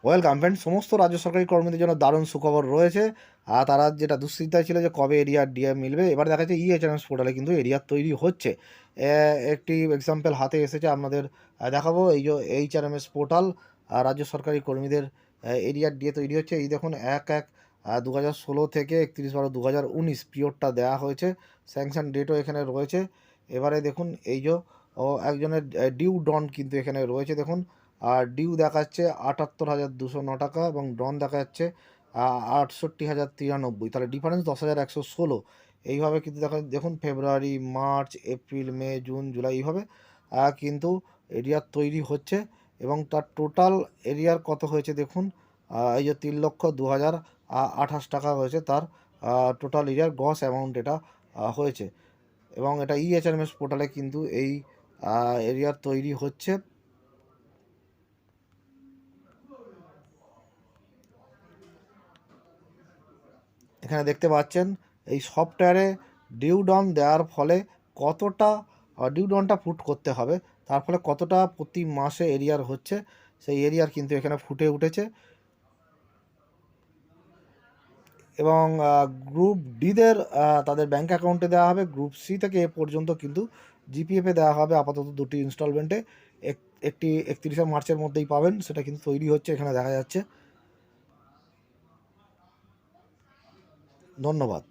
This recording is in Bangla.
Welcome friend. সমস্ত রাজ্য সরকারি কর্মীদের জন্য দারুণ সুখবর রয়েছে। আর তারা যেটা দুশ্চিন্তায় ছিল যে কবে এরিয়ার ডিএ মিলবে, এবার দেখা যাচ্ছে ইএচএমএস পোর্টালে কিন্তু এরিয়ার তৈরি হচ্ছে। একটি এক্সাম্পল হাতে এসেছে আপনাদের দেখাবো। এই যে এইচআরএমএস পোর্টাল, রাজ্য সরকারি কর্মীদের এরিয়ার ডিএ তৈরি হচ্ছে। এই দেখুন 1/1/2016 থেকে 31/12/2019 পিরিয়ডটা দেওয়া হয়েছে। স্যাংশন ডেটও এখানে রয়েছে। এবারে দেখুন এই যে একজনের ডিউ ডন কিন্তু এখানে রয়েছে। দেখুন আর ডিউ দেখাচ্ছে 78,209 টাকা এবং ডন দেখা যাচ্ছে 68,093, তাহলে ডিফারেন্স 10,116। এইভাবে কিন্তু দেখুন ফেব্রুয়ারি, মার্চ, এপ্রিল, মে, জুন, জুলাই এইভাবে কিন্তু এরিয়ার তৈরি হচ্ছে। এবং তার টোটাল এরিয়ার কত হয়েছে দেখুন, এই যে 3,02,028 টাকা হয়েছে তার টোটাল এরিয়ার গ্রস অ্যামাউন্ট এটা হয়েছে। এবং এটা ইএচআরএমএস পোর্টালে কিন্তু এই এরিয়ার তৈরি হচ্ছে। এখানে দেখতে পাচ্ছেন এই সফটওয়্যারে ডিউ ডন দেওয়ার ফলে কতটা ডিউ ডনটা পুট করতে হবে, তার ফলে কতটা প্রতি মাসে এরিয়ার হচ্ছে সেই এরিয়ার কিন্তু এখানে ফুটে উঠেছে। এবং গ্রুপ ডিদের তাদের ব্যাঙ্ক অ্যাকাউন্টে দেওয়া হবে। গ্রুপ সি থেকে এ পর্যন্ত কিন্তু জিপিএফে দেওয়া হবে আপাতত 2টি ইনস্টলমেন্টে। একটি 31শে মার্চের মধ্যেই পাবেন, সেটা কিন্তু তৈরি হচ্ছে এখানে দেখা যাচ্ছে। ধন্যবাদ।